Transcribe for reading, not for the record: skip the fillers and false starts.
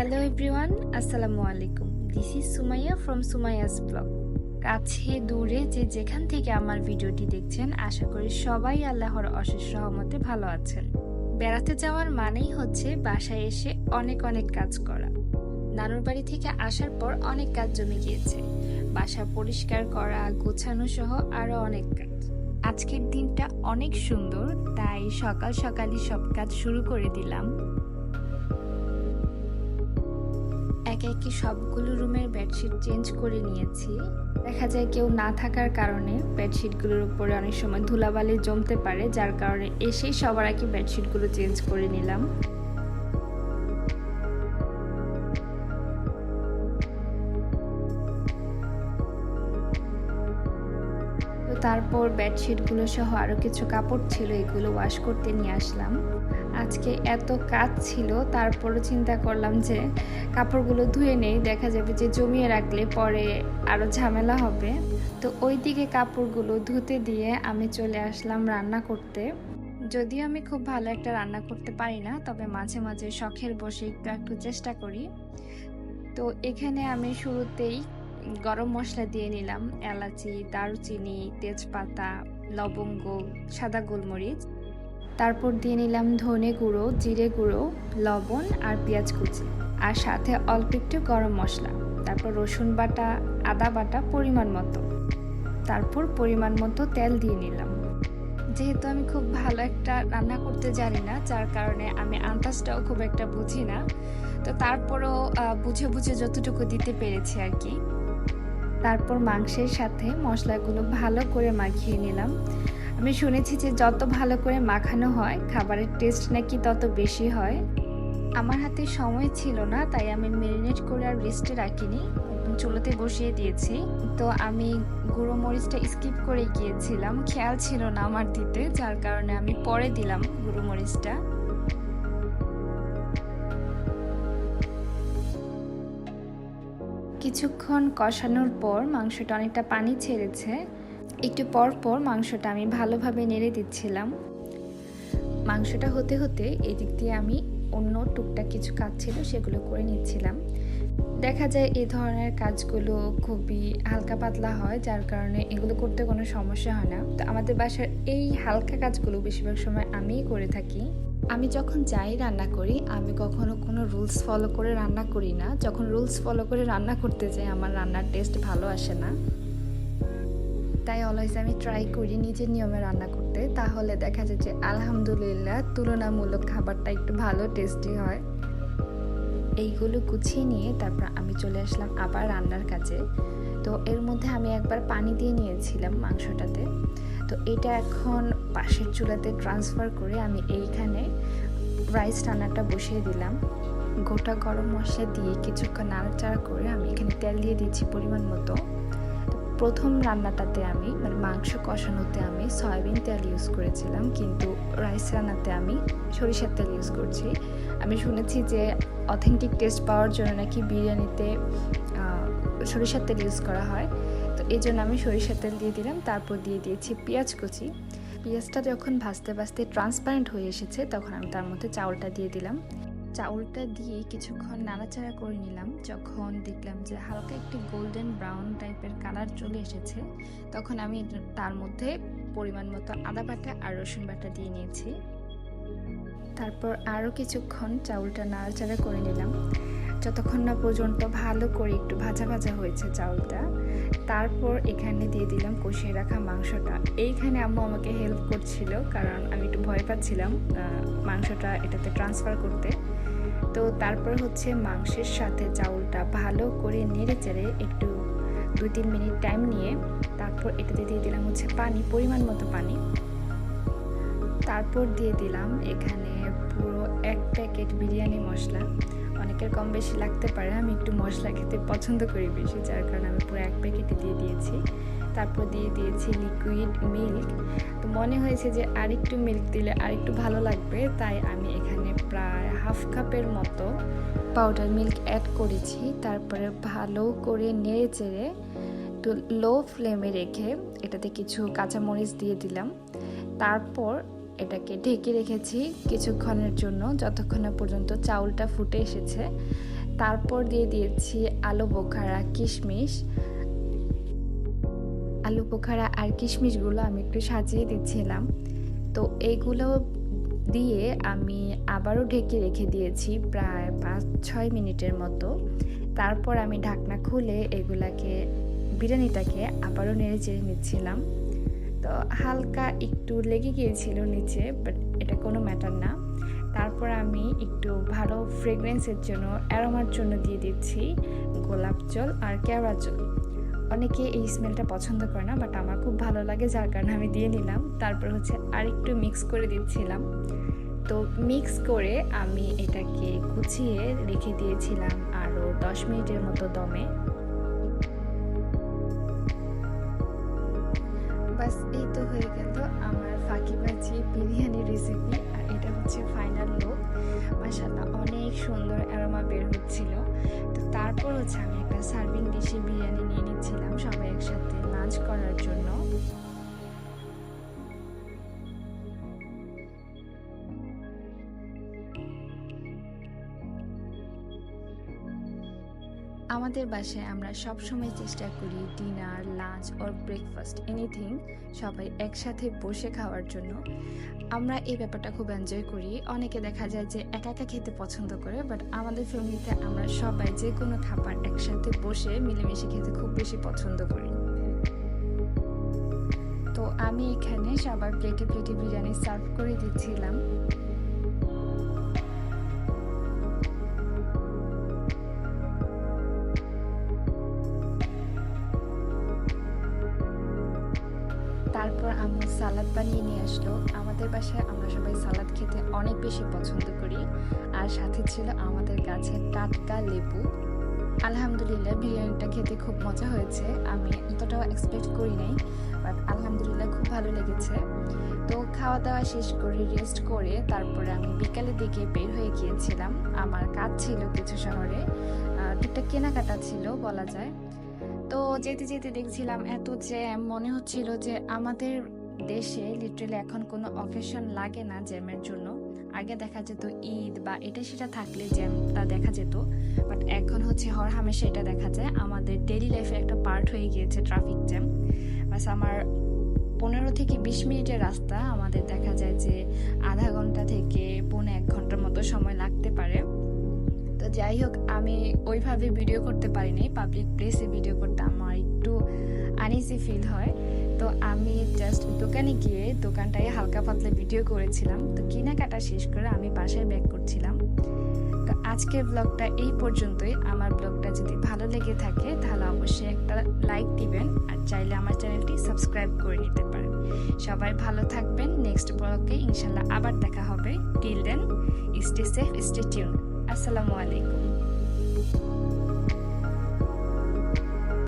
Hello everyone, আসসালামু আলাইকুম। This is Sumaiya from Sumaiya's blog. কাছে দূরে যে যেখান থেকে আমার ভিডিওটি দেখছেন, আশা করি সবাই আল্লাহর অশেষ রহমতে ভালো আছেন। বেড়াতে যাওয়ার মানেই হচ্ছে বাসায় এসে অনেক অনেক কাজ করা। নানুর বাড়ি থেকে আসার পর অনেক কাজ জমে গিয়েছে, বাসা পরিষ্কার করা, গোছানো সহ আরো অনেক কাজ। আজকের দিনটা অনেক সুন্দর, তাই সকাল সকালই সব কাজ শুরু করে দিলাম। একে একে সবগুলো রুমের বেডশিট চেঞ্জ করে নিয়েছি। দেখা যায় কেউ না থাকার কারণে বেডশিটগুলোর উপরে অনেক সময় ধুলাবালি জমতে পারে, যার কারণে এসেই সবার আগে বেডশিটগুলো চেঞ্জ করে নিলাম। তো তারপর বেডশিটগুলো সহ আরও কিছু কাপড় ছিল, এগুলো ওয়াশ করতে নিয়ে আসলাম। আজকে এত কাজ ছিল, তারপরও চিন্তা করলাম যে কাপড়গুলো ধুয়ে নেই, দেখা যাবে যে জমিয়ে রাখলে পরে আরও ঝামেলা হবে। তো ওই দিকে কাপড়গুলো ধুতে দিয়ে আমি চলে আসলাম রান্না করতে। যদিও আমি খুব ভালো একটা রান্না করতে পারি না, তবে মাঝে মাঝে শখের বসে একটু একটু চেষ্টা করি। তো এখানে আমি শুরুতেই গরম মশলা দিয়ে নিলাম, এলাচি, দারুচিনি, তেজপাতা, লবঙ্গ, সাদা গোলমরিচ। তারপর দিয়ে নিলাম ধনে গুঁড়ো, জিরে গুঁড়ো, লবণ আর পেঁয়াজ কুচি, আর সাথে অল্প একটু গরম মশলা। তারপর রসুন বাটা, আদা বাটা পরিমাণ মতো। তারপর পরিমাণ মতো তেল দিয়ে নিলাম। যেহেতু আমি খুব ভালো একটা রান্না করতে জানি না, যার কারণে আমি আন্দাজটাও খুব একটা বুঝি না, তো তারপরও বুঝে বুঝে যতটুকু দিতে পেরেছি আর কি। তারপর মাংসের সাথে মশলাগুলো ভালো করে মাখিয়ে নিলাম। আমি শুনেছি যে যত ভালো করে মাখানো হয় খাবারের টেস্ট নাকি তত বেশি হয়। আমার হাতে সময় ছিল না, তাই আমি ম্যারিনেট করে আর রেস্টে রাখিনি, চুলোতে বসিয়ে দিয়েছি। তো আমি গুঁড়ো মরিচটা স্কিপ করে গিয়েছিলাম, খেয়াল ছিল না আমার দিতে, যার কারণে আমি পরে দিলাম গুঁড়ো মরিচটা। কিছুক্ষণ কষানোর পর মাংসটা অনেকটা পানি ছেড়েছে। একটু পর পর মাংসটা আমি ভালোভাবে নেড়ে দিচ্ছিলাম। মাংসটা হতে হতে এদিক দিয়ে আমি অন্য টুকটাক কিছু কাজ ছিল সেগুলো করে নিচ্ছিলাম। দেখা যায় এই ধরনের কাজগুলো খুবই হালকা পাতলা হয়, যার কারণে এগুলো করতে কোনো সমস্যা হয় না। তো আমাদের বাসার এই হালকা কাজগুলো বেশিরভাগ সময় আমিই করে থাকি। আমি যখন যাই রান্না করি, আমি কখনো কোনো রুলস ফলো করে রান্না করি না। যখন রুলস ফলো করে রান্না করতে যাই, আমার রান্নার টেস্ট ভালো আসে না। তাই অলওয়েজ আমি ট্রাই করি নিজের নিয়মে রান্না করতে, তাহলে দেখা যায় যে আলহামদুলিল্লাহ তুলনামূলক খাবারটা একটু ভালো টেস্টি হয়। এইগুলো গুছিয়ে নিয়ে তারপর আমি চলে আসলাম আবার রান্নার কাজে। তো এর মধ্যে আমি একবার পানি দিয়ে নিয়েছিলাম মাংসটাতে, তো এটা এখন পাশের চুলাতে ট্রান্সফার করে আমি এইখানে রাইস রান্নাটা বসিয়ে দিলাম। গোটা গরম মশলা দিয়ে কিছুক্ষণ নাড়াচাড়া করে আমি এখানে তেল দিয়ে দিচ্ছি পরিমাণ মতো। প্রথম রান্নাটাতে আমি মাংস কষানোতে আমি সয়াবিন তেল ইউজ করেছিলাম, কিন্তু রাইস রান্নাতে আমি সরিষার তেল ইউজ করছি। আমি শুনেছি যে অথেন্টিক টেস্ট পাওয়ার জন্য নাকি বিরিয়ানিতে সরিষার তেল ইউজ করা হয়, তো এই জন্য আমি সরিষার তেল দিয়ে দিলাম। তারপর দিয়ে দিয়েছি পেঁয়াজ কুচি। পেঁয়াজটা যখন ভাজতে ভাজতে ট্রান্সপারেন্ট হয়ে এসেছে, তখন আমি তার মধ্যে চাউলটা দিয়ে দিলাম। চাউলটা দিয়ে কিছুক্ষণ নাড়াচাড়া করে নিলাম। যখন দেখলাম যে হালকা একটি গোল্ডেন ব্রাউন টাইপের কালার চলে এসেছে, তখন আমি তার মধ্যে পরিমাণ মতো আদা বাটা আর রসুন বাটা দিয়ে নিয়েছি। তারপর আরও কিছুক্ষণ চাউলটা নাড়াচাড়া করে নিলাম, যতক্ষণ না পর্যন্ত ভালো করে একটু ভাজা ভাজা হয়েছে চাউলটা। তারপর এখানে দিয়ে দিলাম কষিয়ে রাখা মাংসটা। এইখানে আম্মু আমাকে হেল্প করছিল, কারণ আমি একটু ভয় পাচ্ছিলাম মাংসটা এটাতে ট্রান্সফার করতে। তো তারপর হচ্ছে মাংসের সাথে চাউলটা ভালো করে নেড়ে চেড়ে একটু 2-3 মিনিট টাইম নিয়ে তারপর এটাতে দিয়ে দিলাম হচ্ছে পানি, পরিমাণ মতো পানি। তারপর দিয়ে দিলাম এখানে পুরো 1 প্যাকেট বিরিয়ানি মশলা। অনেকের কম বেশি লাগতে পারে, আমি একটু মশলা খেতে পছন্দ করি বেশি, যার কারণে আমি পুরো 1 প্যাকেটে দিয়ে দিয়েছি। তারপর দিয়ে দিয়েছি লিকুইড মিল্ক। তো মনে হয়েছে যে আরেকটু মিল্ক দিলে আরেকটু ভালো লাগবে, তাই আমি এখানে প্রায় হাফ কাপের মতো পাউডার মিল্ক অ্যাড করেছি। তারপরে ভালো করে নেড়ে চেড়ে একটু লো ফ্লেমে রেখে এটাতে কিছু কাঁচামরিচ দিয়ে দিলাম। তারপর এটাকে ঢেকে রেখেছি কিছুক্ষণের জন্য, যতক্ষণ না পর্যন্ত চাউলটা ফুটে এসেছে। তারপর দিয়ে দিয়েছি আলু বোখারা, কিশমিশ। আলু বোখারা আর কিশমিশগুলো আমি একটু সাজিয়ে দিচ্ছিলাম। তো এইগুলো দিয়ে আমি আবারও ঢেকে রেখে দিয়েছি প্রায় 5-6 মিনিটের মতো। তারপর আমি ঢাকনা খুলে এগুলাকে বিরিয়ানিটাকে আবারও নেড়ে চেড়ে নিচ্ছিলাম। তো হালকা একটু লেগে গিয়েছিল নিচে, বাট এটা কোনো ম্যাটার না। তারপর আমি একটু ভালো ফ্রেগরেন্সের জন্য, অ্যারোমার জন্য দিয়ে দিচ্ছি গোলাপ জল আর কেওড়া জল। অনেকে এই স্মেলটা পছন্দ করে না, বাট আমার খুব ভালো লাগে, যার কারণে আমি দিয়ে নিলাম। তারপর হচ্ছে আরেকটু মিক্স করে দিচ্ছিলাম। তো মিক্স করে আমি এটাকে গুছিয়ে রেখে দিয়েছিলাম আরও 10 মিনিটের মতো দমে। বাস এই তো হয়ে গেল আমার ফাঁকিবাজি বিরিয়ানি রেসিপি। আর এটা হচ্ছে ফাইনাল লুক। মাশাআল্লাহ অনেক সুন্দর অ্যারোমা বের হচ্ছিল। তো তারপর হচ্ছে আমি একটা সার্ভিং ডিশে বিরিয়ানি নিয়ে নিচ্ছিলাম সবাই একসাথে লাঞ্চ করার জন্য। আমাদের বাসায় আমরা সব সময় চেষ্টা করি dinner, lunch or breakfast anything সবাই একসাথে বসে খাওয়ার জন্য। আমরা এই ব্যাপারটা খুব এনজয় করি। অনেকে দেখা যায় যে একা একা খেতে পছন্দ করে, বাট আমাদের ফ্যামিলিতে আমরা সবাই যে কোনো খাবার একসাথে বসে মিলেমিশে খেতে খুব বেশি পছন্দ করি। তো আমি এখানে সবার প্লেটে প্লেটে বিরিয়ানি সার্ভ করে দিচ্ছিলাম। তারপর আম্মু সালাদ বানিয়ে নিয়ে আসলো। আমাদের বাসায় আমরা সবাই সালাদ খেতে অনেক বেশি পছন্দ করি। আর সাথে ছিল আমাদের গাছের টাটকা লেবু। আলহামদুলিল্লাহ বিরিয়ানিটা খেতে খুব মজা হয়েছে। আমি এতটাও এক্সপেক্ট করি নাই, বাট আলহামদুলিল্লাহ খুব ভালো লেগেছে। তো খাওয়া দাওয়া শেষ করে রেস্ট করে তারপরে আমি বিকালের দিকে বের হয়ে গিয়েছিলাম। আমার কাজ ছিল কিছু শহরে, টুকটাক কেনাকাটা ছিল বলা যায়। তো যেতে যেতে দেখছিলাম এত জ্যাম, মনে হচ্ছিল যে আমাদের দেশে লিটারালি এখন কোনো অকেশন লাগে না জ্যামের জন্য। আগে দেখা যেত ঈদ বা এটা সেটা থাকলে জ্যামটা দেখা যেত, বাট এখন হচ্ছে হর হামেশা এটা দেখা যায়। আমাদের ডেইলি লাইফে একটা পার্ট হয়ে গিয়েছে ট্রাফিক জ্যাম। বাস আমার 15 থেকে 20 মিনিটের রাস্তা, আমাদের দেখা যায় যে আধা ঘন্টা থেকে 1.5 ঘন্টার মতো সময় লাগতে পারে। তো যাই হোক, আমি ওইভাবে ভিডিও করতে পারিনি। পাবলিক প্লেসে ভিডিও করতে আমার একটু আনইজি ফিল হয়। তো আমি জাস্ট দোকানে গিয়ে দোকানটায় হালকা পাতলা ভিডিও করেছিলাম। তো কেনাকাটা শেষ করে আমি বাসায় ব্যাক করছিলাম। তো আজকের ব্লগটা এই পর্যন্তই। আমার ব্লগটা যদি ভালো লেগে থাকে তাহলে অবশ্যই একটা লাইক দিবেন, আর চাইলে আমার চ্যানেলটি সাবস্ক্রাইব করে নিতে পারেন। সবাই ভালো থাকবেন। নেক্সট ব্লগে ইনশাল্লাহ আবার দেখা হবে। Till then stay safe, stay tune. আসসালামু আলাইকুম।